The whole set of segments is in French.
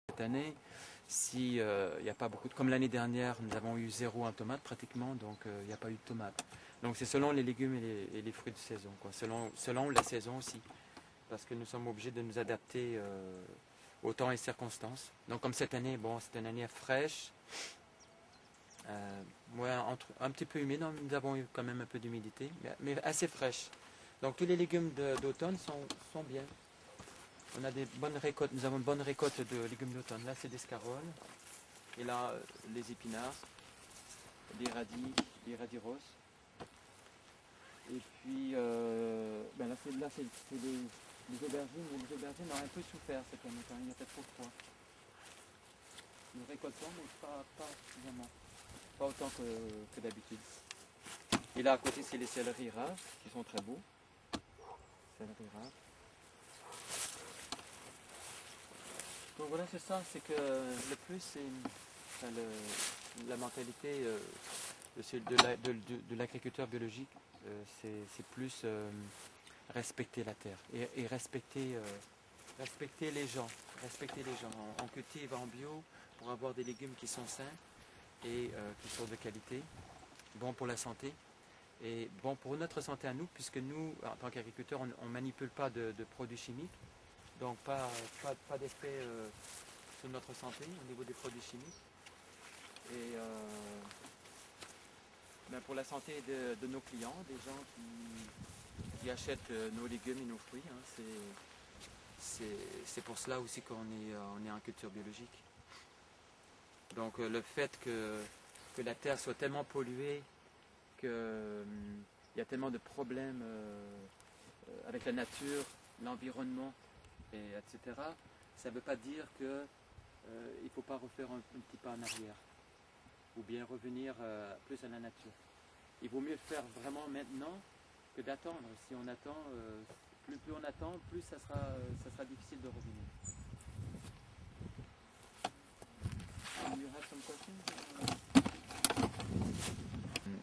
Cette année, si il n'y a pas beaucoup comme l'année dernière, nous avons eu 0 en tomates pratiquement, donc il n'y a pas eu de tomates. Donc c'est selon les légumes et les fruits de saison, quoi. Selon la saison aussi, parce que nous sommes obligés de nous adapter au temps et circonstances. Donc comme cette année, bon, c'est une année fraîche, ouais, un petit peu humide, nous avons eu quand même un peu d'humidité, mais assez fraîche. Donc tous les légumes d'automne sont bien. On a des bonnes récoltes, nous avons une bonne récolte de légumes d'automne. Là c'est des scaroles, et là les épinards, des radis roses. Et puis ben là c'est les aubergines, mais les aubergines ont un peu souffert cette année quand il y a fait trop froid. Nous récoltons, mais pas suffisamment, pas autant que d'habitude. Et là à côté c'est les céleris rares qui sont très beaux. Céleris rares. Donc voilà, c'est ça, c'est que le plus c'est enfin, la mentalité de l'agriculteur biologique, c'est plus respecter la terre et respecter les gens. Respecter les gens. On cultive en bio pour avoir des légumes qui sont sains et qui sont de qualité, bons pour la santé et bons pour notre santé à nous, puisque nous, en tant qu'agriculteurs, on ne manipule pas de produits chimiques. Donc pas d'effet sur notre santé au niveau des produits chimiques. Et ben pour la santé de nos clients, des gens qui achètent nos légumes et nos fruits, hein, c'est pour cela aussi qu'on est en culture biologique. Donc le fait que la terre soit tellement polluée, qu'il y a tellement de problèmes avec la nature, l'environnement, etc., ça ne veut pas dire qu'il ne faut pas refaire un petit pas en arrière ou bien revenir plus à la nature. Il vaut mieux le faire vraiment maintenant que d'attendre. Si on attend, plus on attend, plus ça sera difficile de revenir. You have some questions?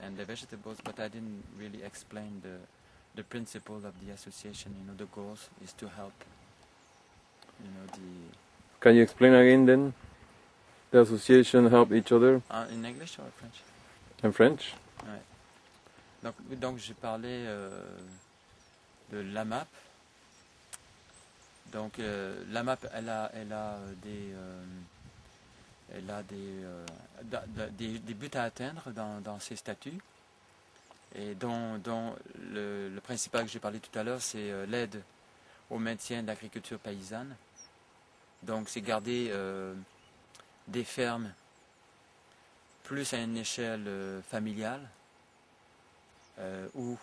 And the vegetables, but I didn't really explain the principle of the association. You know, the goals is to help. You know, Can you explain again then? The association help each other? In English or French? In French? Ouais. Donc j'ai parlé de l'AMAP. Donc l'AMAP, elle a des buts à atteindre dans ses statuts, et dont le principal que j'ai parlé tout à l'heure, c'est l'aide au maintien de l'agriculture paysanne. Donc c'est garder des fermes plus à une échelle familiale, où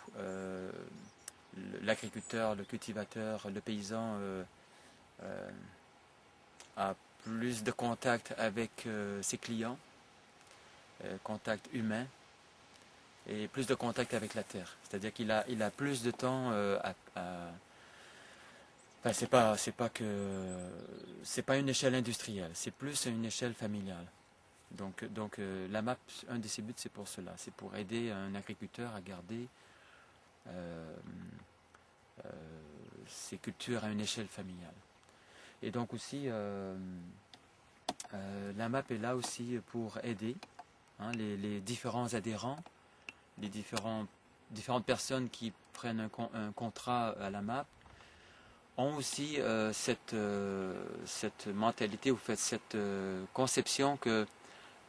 l'agriculteur, le cultivateur, le paysan a plus de contact avec ses clients, contact humain, et plus de contact avec la terre. C'est-à-dire qu'il a plus de temps enfin, c'est pas une échelle industrielle, c'est plus une échelle familiale. Donc la MAP, un de ses buts, c'est pour cela, c'est pour aider un agriculteur à garder ses cultures à une échelle familiale. Et donc aussi, la MAP est là aussi pour aider les différents adhérents, les différentes personnes qui prennent un contrat à la MAP, ont aussi cette mentalité, ou cette conception que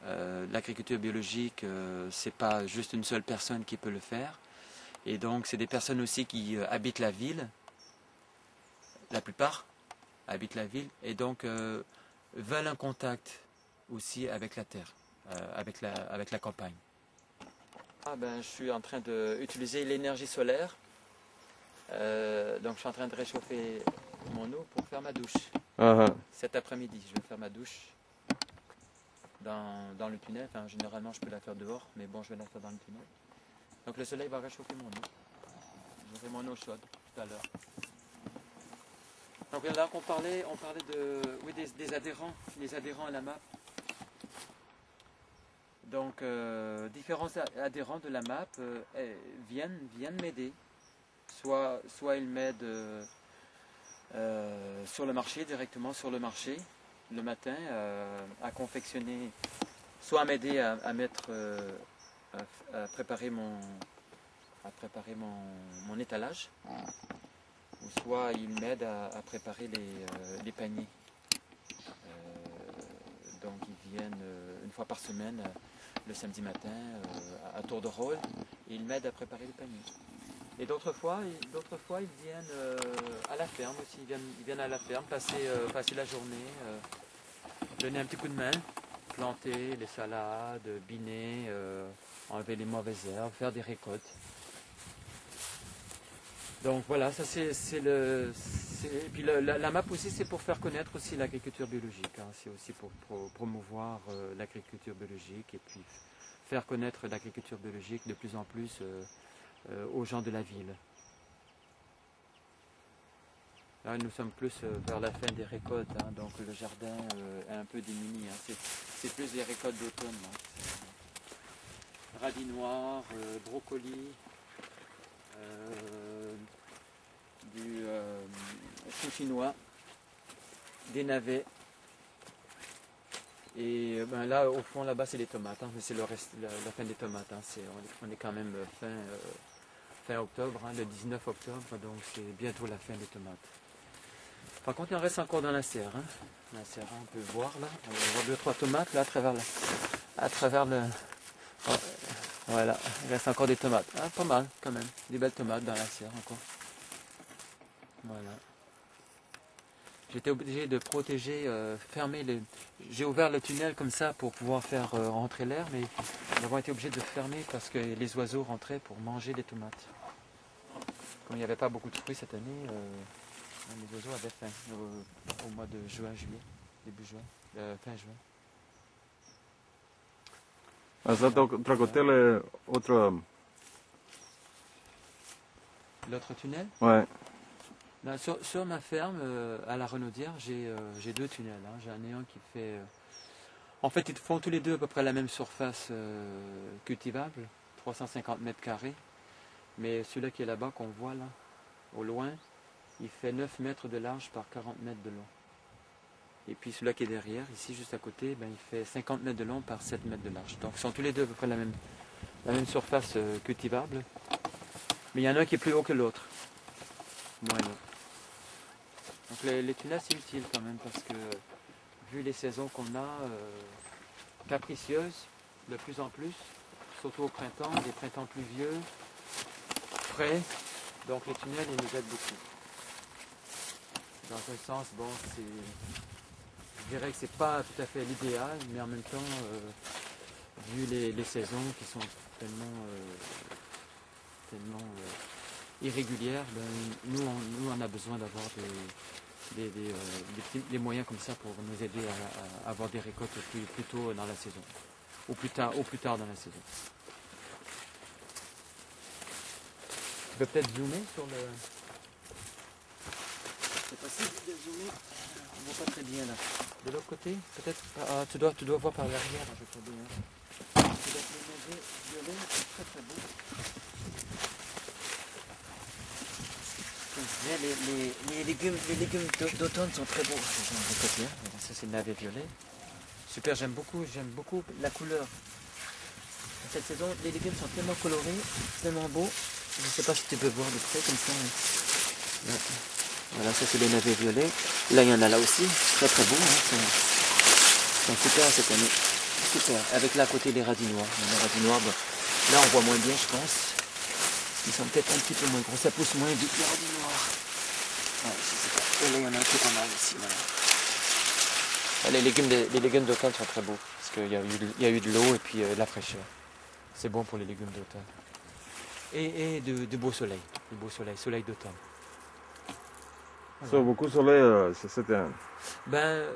l'agriculture biologique, c'est pas juste une seule personne qui peut le faire. Et donc c'est des personnes aussi qui habitent la ville, la plupart habitent la ville, et donc veulent un contact aussi avec la terre, avec la campagne. Je suis en train d'utiliser l'énergie solaire. Donc je suis en train de réchauffer mon eau pour faire ma douche. Cet après-midi, je vais faire ma douche dans le tunnel. Enfin, généralement, je peux la faire dehors, mais bon, je vais la faire dans le tunnel. Donc le soleil va réchauffer mon eau. J'aurai mon eau chaude tout à l'heure. Donc là, on parlait des adhérents, les adhérents à la MAP. Donc différents adhérents de la MAP viennent m'aider. Soit ils m'aident sur le marché, directement sur le marché, le matin à confectionner, soit à m'aider à mettre, à préparer mon étalage, ou soit il m'aide à préparer les paniers. Donc ils viennent une fois par semaine, le samedi matin, à tour de rôle, et ils m'aident à préparer les paniers. Et d'autres fois, ils viennent à la ferme aussi. Ils viennent à la ferme, passer la journée, donner un petit coup de main, planter les salades, biner, enlever les mauvaises herbes, faire des récoltes. Donc voilà, ça c'est le. Et puis la MAP aussi, c'est pour faire connaître aussi l'agriculture biologique. Hein. C'est aussi pour promouvoir l'agriculture biologique et puis faire connaître l'agriculture biologique de plus en plus aux gens de la ville. Là, nous sommes plus vers la fin des récoltes, hein, donc le jardin est un peu démuni. Hein. C'est plus les récoltes d'automne. Radis noirs, brocolis, du chou chinois, des navets. Et ben là, au fond, là-bas, c'est les tomates. Hein, mais c'est la fin des tomates. Hein, on est quand même fin octobre, hein, le 19 octobre, donc c'est bientôt la fin des tomates. Par contre, il en reste encore dans la serre. Hein. La serre, on peut voir là. On va voir 2-3 tomates là à travers le. Voilà, il reste encore des tomates. Ah, pas mal quand même. Des belles tomates dans la serre encore. Voilà. J'étais obligé de protéger, fermer les. J'ai ouvert le tunnel comme ça pour pouvoir faire rentrer l'air, mais nous avons été obligés de fermer parce que les oiseaux rentraient pour manger les tomates. Comme il n'y avait pas beaucoup de fruits cette année, les oiseaux avaient faim au mois de juin, juillet, début juin, fin juin. Otra cotele, autre. L'autre tunnel? Ouais. Là, sur ma ferme, à la Renaudière, j'ai 2 tunnels. Hein. J'en ai un qui fait. En fait, ils font tous les deux à peu près la même surface cultivable, 350 mètres carrés. Mais celui-là qui est là-bas, qu'on voit là, au loin, il fait 9 mètres de large par 40 mètres de long. Et puis celui-là qui est derrière, ici juste à côté, ben, il fait 50 mètres de long par 7 mètres de large. Donc ils sont tous les deux à peu près la même surface cultivable. Mais il y en a un qui est plus haut que l'autre. Moyen. Donc les tunnels c'est utile quand même parce que vu les saisons qu'on a, capricieuses de plus en plus, surtout au printemps, des printemps pluvieux, frais, donc les tunnels ils nous aident beaucoup. Dans un sens, bon, je dirais que c'est pas tout à fait l'idéal, mais en même temps, vu les saisons qui sont tellement irrégulières, ben, nous on a besoin d'avoir des moyens comme ça pour nous aider à avoir des récoltes plus tôt dans la saison, au plus tard dans la saison. Tu peux peut-être zoomer sur le. C'est possible de zoomer. On voit pas très bien là. De l'autre côté, peut-être. Ah, tu dois voir par l'arrière, je crois bien. Tu dois te le violet, c'est très très beau. Les légumes d'automne sont très beaux. Ça c'est le navet violet. Super, j'aime beaucoup la couleur. Cette saison, les légumes sont tellement colorés, tellement beaux. Je ne sais pas si tu peux voir de près comme ça. Ouais. Voilà, ça c'est les navets violets. Là il y en a là aussi, très très beau. Hein. Ils sont super cette année. Super. Avec là à côté les radis noirs. Les radis noirs, bon, là on voit moins bien je pense. Ils sont peut-être un petit peu moins gros, ça pousse moins vite les radis noirs. Ouais, je sais pas. Et là il y en a un peu pas mal ici. Voilà. Les légumes d'automne sont très beaux parce qu'il y a eu de l'eau et puis de la fraîcheur. C'est bon pour les légumes d'automne. Et de beau soleil, soleil d'automne. Voilà. Beaucoup de soleil cette année. Ben,